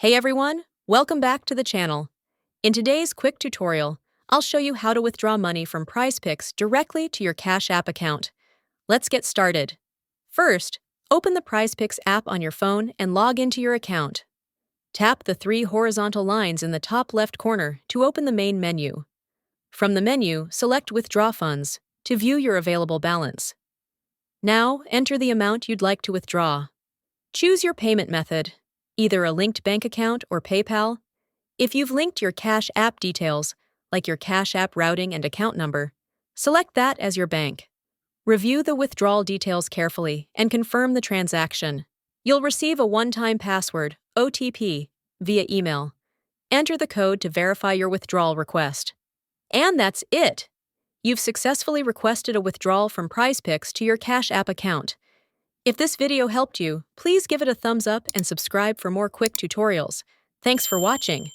Hey everyone, welcome back to the channel. In today's quick tutorial, I'll show you how to withdraw money from Prizepicks directly to your Cash App account. Let's get started. First, open the Prizepicks app on your phone and log into your account. Tap the three horizontal lines in the top left corner to open the main menu. From the menu, select Withdraw Funds to view your available balance. Now, enter the amount you'd like to withdraw. Choose your payment method, either a linked bank account or PayPal. If you've linked your Cash App details, like your Cash App routing and account number, select that as your bank. Review the withdrawal details carefully and confirm the transaction. You'll receive a one-time password, OTP, via email. Enter the code to verify your withdrawal request. And that's it! You've successfully requested a withdrawal from Prizepicks to your Cash App account. If this video helped you, please give it a thumbs up and subscribe for more quick tutorials. Thanks for watching.